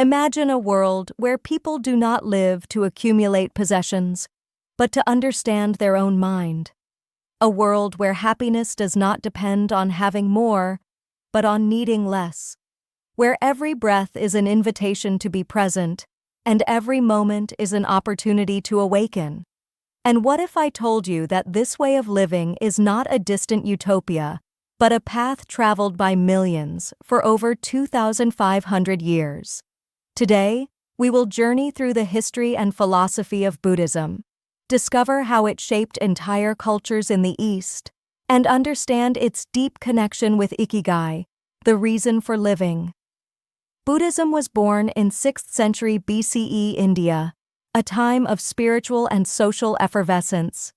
Imagine a world where people do not live to accumulate possessions, but to understand their own mind. A world where happiness does not depend on having more, but on needing less. Where every breath is an invitation to be present, and every moment is an opportunity to awaken. And what if I told you that this way of living is not a distant utopia, but a path traveled by millions for over 2,500 years? Today, we will journey through the history and philosophy of Buddhism, discover how it shaped entire cultures in the East, and understand its deep connection with Ikigai, the reason for living. Buddhism was born in 6th century BCE India, a time of spiritual and social effervescence.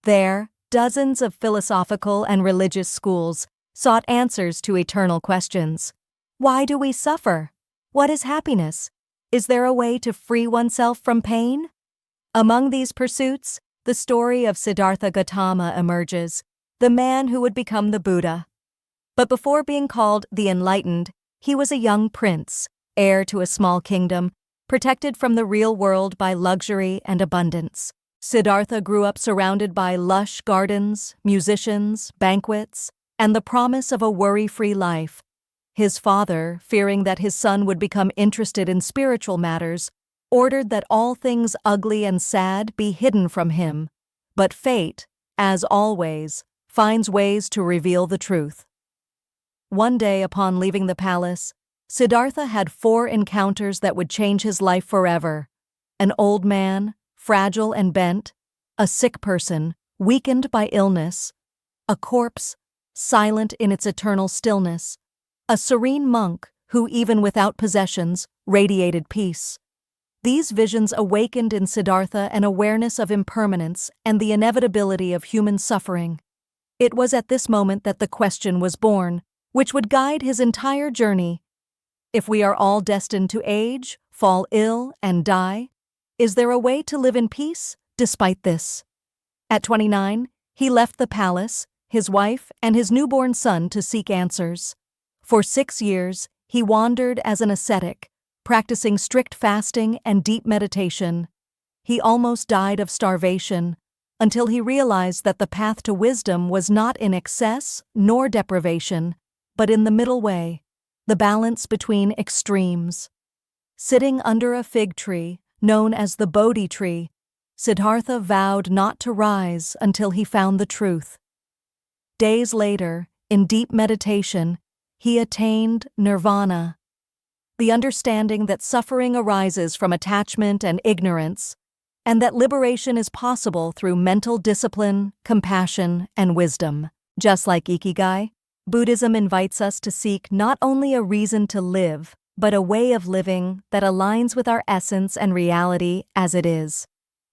There, dozens of philosophical and religious schools sought answers to eternal questions. Why do we suffer? What is happiness? Is there a way to free oneself from pain? Among these pursuits, the story of Siddhartha Gautama emerges, the man who would become the Buddha. But before being called the Enlightened, he was a young prince, heir to a small kingdom, protected from the real world by luxury and abundance. Siddhartha grew up surrounded by lush gardens, musicians, banquets, and the promise of a worry-free life. His father, fearing that his son would become interested in spiritual matters, ordered that all things ugly and sad be hidden from him. But fate, as always, finds ways to reveal the truth. One day upon leaving the palace, Siddhartha had 4 encounters that would change his life forever. An old man, fragile and bent, a sick person, weakened by illness, a corpse, silent in its eternal stillness, a serene monk who, even without possessions, radiated peace. These visions awakened in Siddhartha an awareness of impermanence and the inevitability of human suffering. It was at this moment that the question was born, which would guide his entire journey. If we are all destined to age, fall ill, and die, is there a way to live in peace despite this? At 29, he left the palace, his wife, and his newborn son to seek answers. For 6 years, he wandered as an ascetic, practicing strict fasting and deep meditation. He almost died of starvation, until he realized that the path to wisdom was not in excess nor deprivation, but in the middle way, the balance between extremes. Sitting under a fig tree, known as the Bodhi tree, Siddhartha vowed not to rise until he found the truth. Days later, in deep meditation, he attained nirvana, the understanding that suffering arises from attachment and ignorance, and that liberation is possible through mental discipline, compassion, and wisdom. Just like Ikigai, Buddhism invites us to seek not only a reason to live, but a way of living that aligns with our essence and reality as it is.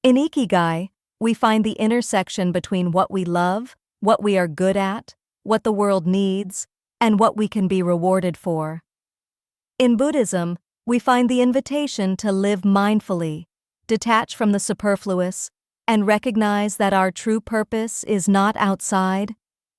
In Ikigai, we find the intersection between what we love, what we are good at, what the world needs, and what we can be rewarded for. In Buddhism, we find the invitation to live mindfully, detach from the superfluous, and recognize that our true purpose is not outside,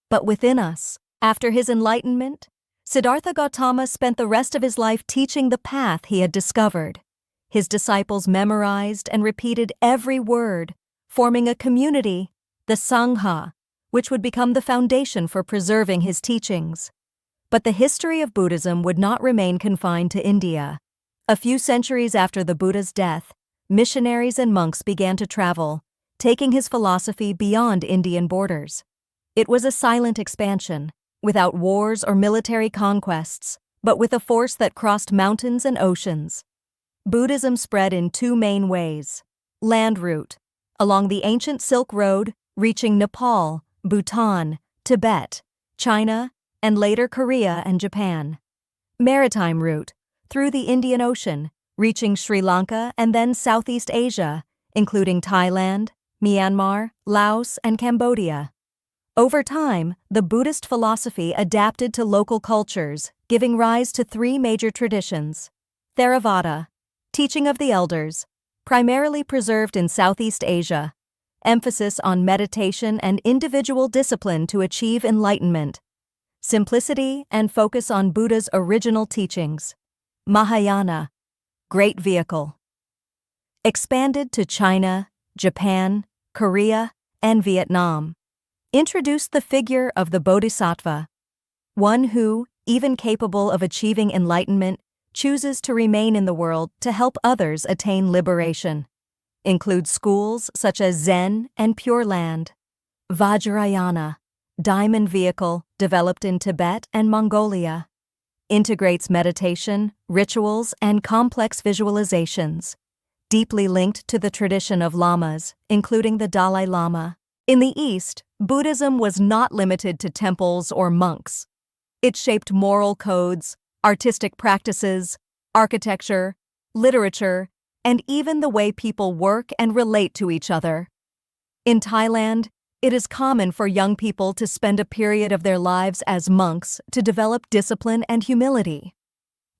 but within us. After his enlightenment, Siddhartha Gautama spent the rest of his life teaching the path he had discovered. His disciples memorized and repeated every word, forming a community, the Sangha, which would become the foundation for preserving his teachings. But the history of Buddhism would not remain confined to India. A few centuries after the Buddha's death, missionaries and monks began to travel, taking his philosophy beyond Indian borders. It was a silent expansion, without wars or military conquests, but with a force that crossed mountains and oceans. Buddhism spread in 2 main ways: land route, along the ancient Silk Road, reaching Nepal, Bhutan, Tibet, China, and later Korea and Japan. Maritime route, through the Indian Ocean, reaching Sri Lanka and then Southeast Asia, including Thailand, Myanmar, Laos, and Cambodia. Over time, the Buddhist philosophy adapted to local cultures, giving rise to 3 major traditions. Theravada, teaching of the elders, primarily preserved in Southeast Asia, emphasis on meditation and individual discipline to achieve enlightenment, simplicity and focus on Buddha's original teachings. Mahayana, great vehicle. Expanded to China, Japan, Korea, and Vietnam. Introduced the figure of the Bodhisattva, one who, even capable of achieving enlightenment, chooses to remain in the world to help others attain liberation. Includes schools such as Zen and Pure Land. Vajrayana, diamond vehicle developed in Tibet and Mongolia. Integrates meditation, rituals, and complex visualizations. Deeply linked to the tradition of lamas, including the Dalai Lama. In the East, Buddhism was not limited to temples or monks. It shaped moral codes, artistic practices, architecture, literature, and even the way people work and relate to each other. In Thailand, it is common for young people to spend a period of their lives as monks to develop discipline and humility.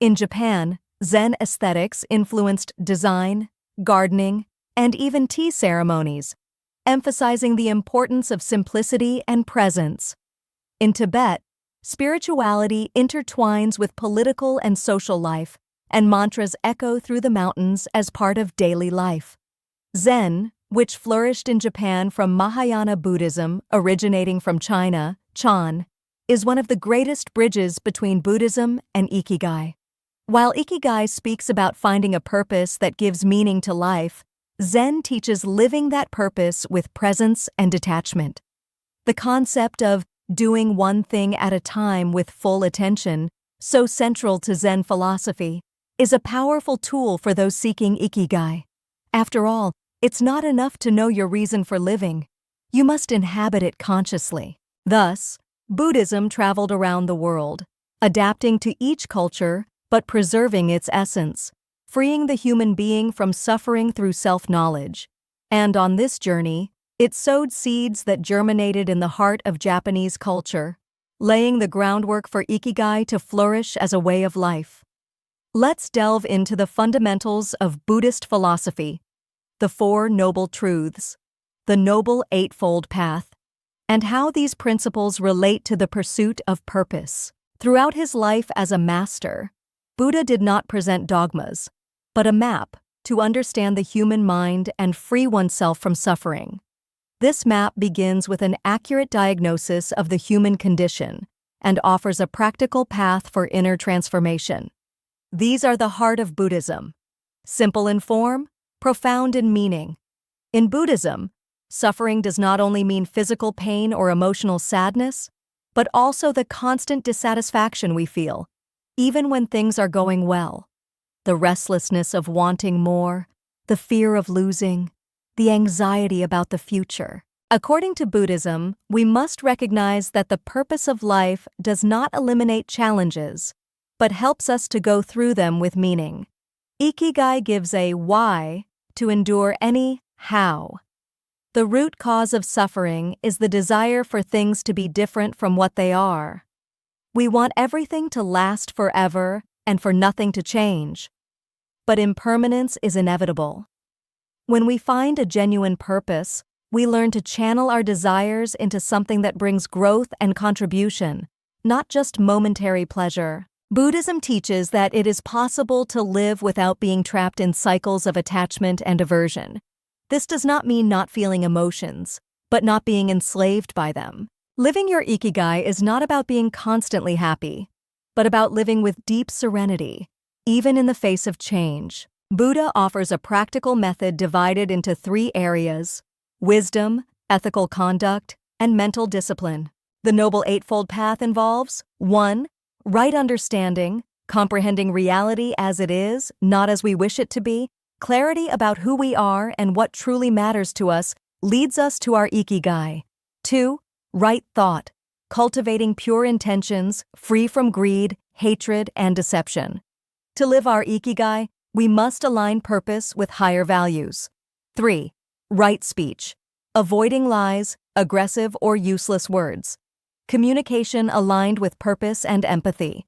In Japan, Zen aesthetics influenced design, gardening, and even tea ceremonies, emphasizing the importance of simplicity and presence. In Tibet, spirituality intertwines with political and social life, and mantras echo through the mountains as part of daily life. Zen, which flourished in Japan from Mahayana Buddhism originating from China, Chan, is one of the greatest bridges between Buddhism and Ikigai. While Ikigai speaks about finding a purpose that gives meaning to life, Zen teaches living that purpose with presence and detachment. The concept of doing one thing at a time with full attention, so central to Zen philosophy, is a powerful tool for those seeking Ikigai. After all, it's not enough to know your reason for living. You must inhabit it consciously. Thus, Buddhism traveled around the world, adapting to each culture but preserving its essence, freeing the human being from suffering through self-knowledge. And on this journey, it sowed seeds that germinated in the heart of Japanese culture, laying the groundwork for Ikigai to flourish as a way of life. Let's delve into the fundamentals of Buddhist philosophy, the Four Noble Truths, the Noble Eightfold Path, and how these principles relate to the pursuit of purpose. Throughout his life as a master, Buddha did not present dogmas, but a map to understand the human mind and free oneself from suffering. This map begins with an accurate diagnosis of the human condition and offers a practical path for inner transformation. These are the heart of Buddhism: simple in form, profound in meaning. In Buddhism, suffering does not only mean physical pain or emotional sadness, but also the constant dissatisfaction we feel, even when things are going well. The restlessness of wanting more, the fear of losing, the anxiety about the future. According to Buddhism, we must recognize that the purpose of life does not eliminate challenges, but helps us to go through them with meaning. Ikigai gives a why to endure any how. The root cause of suffering is the desire for things to be different from what they are. We want everything to last forever and for nothing to change. But impermanence is inevitable. When we find a genuine purpose, we learn to channel our desires into something that brings growth and contribution, not just momentary pleasure. Buddhism teaches that it is possible to live without being trapped in cycles of attachment and aversion. This does not mean not feeling emotions, but not being enslaved by them. Living your Ikigai is not about being constantly happy, but about living with deep serenity, even in the face of change. Buddha offers a practical method divided into 3 areas: wisdom, ethical conduct, and mental discipline. The Noble Eightfold Path involves 1. Right understanding, comprehending reality as it is, not as we wish it to be. Clarity about who we are and what truly matters to us leads us to our Ikigai. 2. Right thought, cultivating pure intentions, free from greed, hatred, and deception. To live our Ikigai, we must align purpose with higher values. 3. Right speech, avoiding lies, aggressive or useless words. Communication aligned with purpose and empathy.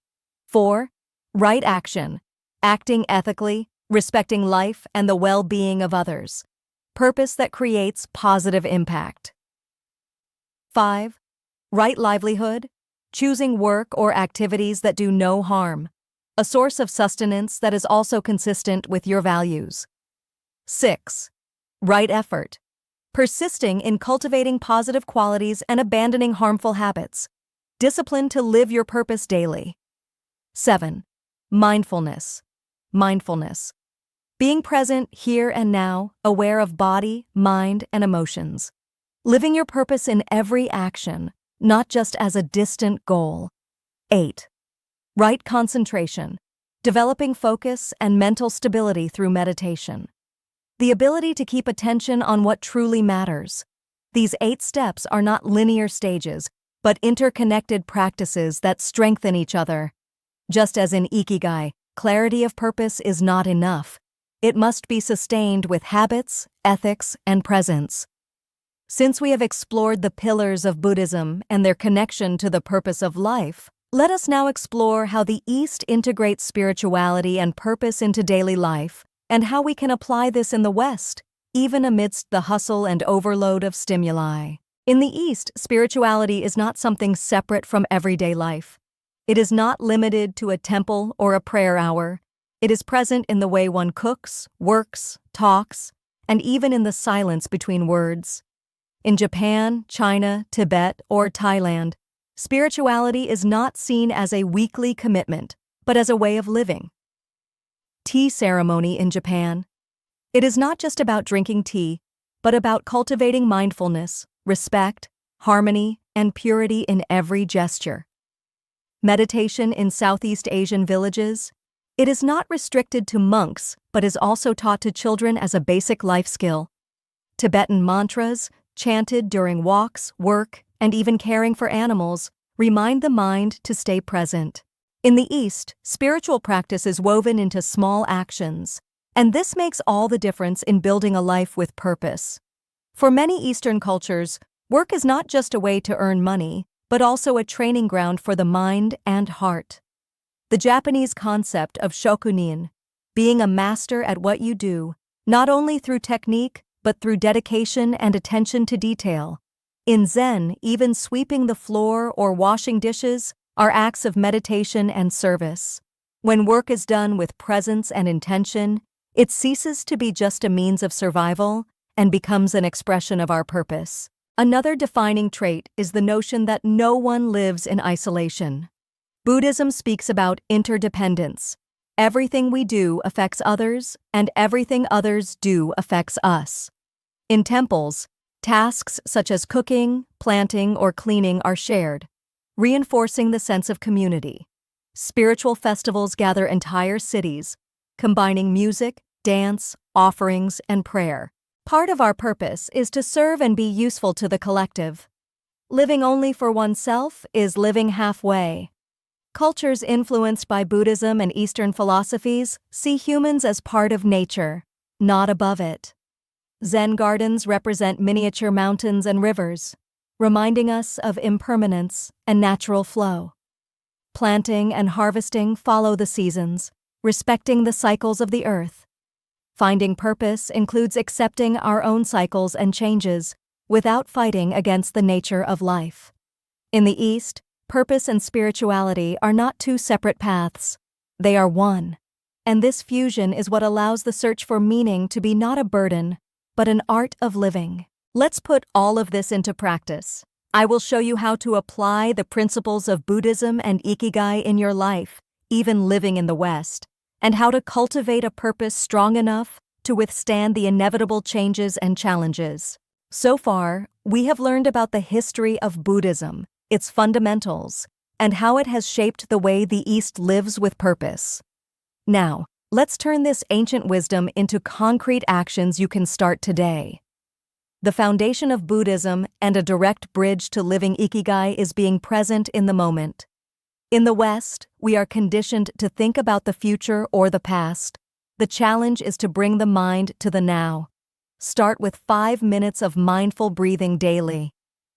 4. Right action, acting ethically, respecting life and the well-being of others. Purpose that creates positive impact. 5. Right livelihood, choosing work or activities that do no harm. a source of sustenance that is also consistent with your values. 6. Right effort, persisting in cultivating positive qualities and abandoning harmful habits. Discipline to live your purpose daily. 7. Mindfulness, being present here and now, aware of body, mind, and emotions. Living your purpose in every action, not just as a distant goal. 8. Right concentration, developing focus and mental stability through meditation. The ability to keep attention on what truly matters. These 8 steps are not linear stages, but interconnected practices that strengthen each other. Just as in Ikigai, clarity of purpose is not enough. It must be sustained with habits, ethics, and presence. Since we have explored the pillars of Buddhism and their connection to the purpose of life, let us now explore how the East integrates spirituality and purpose into daily life, and how we can apply this in the West, even amidst the hustle and overload of stimuli. In the East, spirituality is not something separate from everyday life. It is not limited to a temple or a prayer hour. It is present in the way one cooks, works, talks, and even in the silence between words. In Japan, China, Tibet, or Thailand, spirituality is not seen as a weekly commitment, but as a way of living. Tea ceremony in Japan. It is not just about drinking tea, but about cultivating mindfulness, respect, harmony, and purity in every gesture. Meditation in Southeast Asian villages. It is not restricted to monks, but is also taught to children as a basic life skill. Tibetan mantras, chanted during walks, work, and even caring for animals, remind the mind to stay present. In the East, spiritual practice is woven into small actions, and this makes all the difference in building a life with purpose. For many Eastern cultures, work is not just a way to earn money, but also a training ground for the mind and heart. The Japanese concept of shokunin, being a master at what you do, not only through technique, but through dedication and attention to detail. In Zen, even sweeping the floor or washing dishes are acts of meditation and service. When work is done with presence and intention, it ceases to be just a means of survival and becomes an expression of our purpose. Another defining trait is the notion that no one lives in isolation. Buddhism speaks about interdependence. Everything we do affects others, and everything others do affects us. In temples, tasks such as cooking, planting, or cleaning are shared, reinforcing the sense of community. Spiritual festivals gather entire cities, combining music, dance, offerings, and prayer. Part of our purpose is to serve and be useful to the collective. Living only for oneself is living halfway. Cultures influenced by Buddhism and Eastern philosophies see humans as part of nature, not above it. Zen gardens represent miniature mountains and rivers, reminding us of impermanence and natural flow. Planting and harvesting follow the seasons, respecting the cycles of the earth. Finding purpose includes accepting our own cycles and changes without fighting against the nature of life. In the East, purpose and spirituality are not two separate paths. They are one. And this fusion is what allows the search for meaning to be not a burden, but an art of living. Let's put all of this into practice. I will show you how to apply the principles of Buddhism and Ikigai in your life, even living in the West, and how to cultivate a purpose strong enough to withstand the inevitable changes and challenges. So far, we have learned about the history of Buddhism, its fundamentals, and how it has shaped the way the East lives with purpose. Now, let's turn this ancient wisdom into concrete actions you can start today. The foundation of Buddhism and a direct bridge to living Ikigai is being present in the moment. In the West, we are conditioned to think about the future or the past. The challenge is to bring the mind to the now. Start with 5 minutes of mindful breathing daily.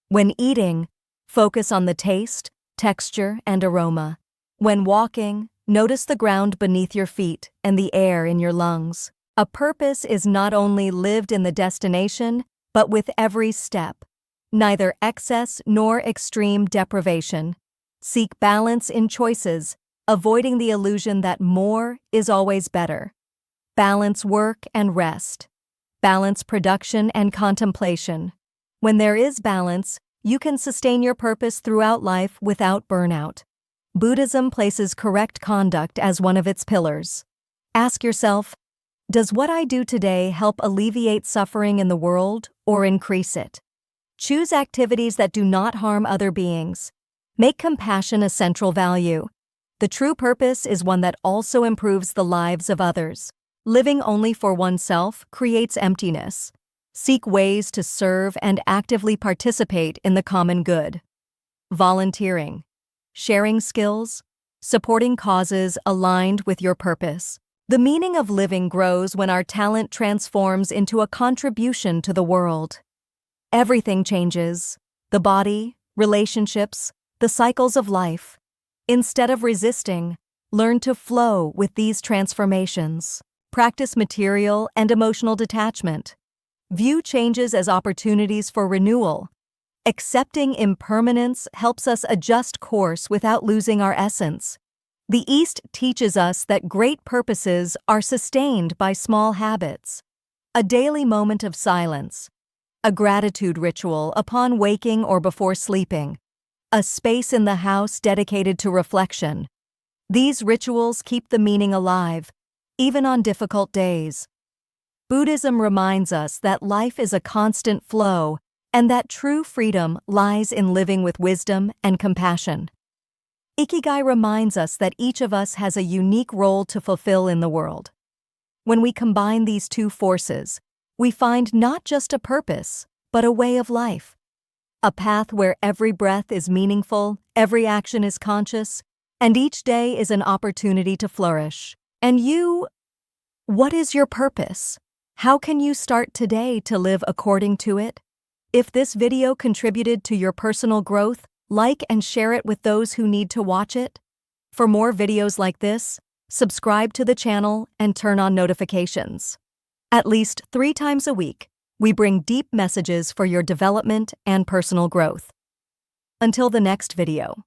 When eating, focus on the taste, texture, and aroma. When walking, notice the ground beneath your feet and the air in your lungs. A purpose is not only lived in the destination, but with every step. Neither excess nor extreme deprivation. Seek balance in choices, avoiding the illusion that more is always better. Balance work and rest. Balance production and contemplation. When there is balance, you can sustain your purpose throughout life without burnout. Buddhism places correct conduct as one of its pillars. Ask yourself, does what I do today help alleviate suffering in the world or increase it? Choose activities that do not harm other beings. Make compassion a central value. The true purpose is one that also improves the lives of others. Living only for oneself creates emptiness. Seek ways to serve and actively participate in the common good. Volunteering. Sharing skills. Supporting causes aligned with your purpose. The meaning of living grows when our talent transforms into a contribution to the world. Everything changes: the body, relationships, the cycles of life. Instead of resisting, learn to flow with these transformations. Practice material and emotional detachment. View changes as opportunities for renewal. Accepting impermanence helps us adjust course without losing our essence. The East teaches us that great purposes are sustained by small habits. A daily moment of silence. A gratitude ritual upon waking or before sleeping. A space in the house dedicated to reflection. These rituals keep the meaning alive, even on difficult days. Buddhism reminds us that life is a constant flow and that true freedom lies in living with wisdom and compassion. Ikigai reminds us that each of us has a unique role to fulfill in the world. When we combine these two forces, we find not just a purpose, but a way of life. A path where every breath is meaningful, every action is conscious, and each day is an opportunity to flourish. And you, what is your purpose? How can you start today to live according to it? If this video contributed to your personal growth, like and share it with those who need to watch it. For more videos like this, subscribe to the channel and turn on notifications. At least 3 times a week, we bring deep messages for your development and personal growth. Until the next video.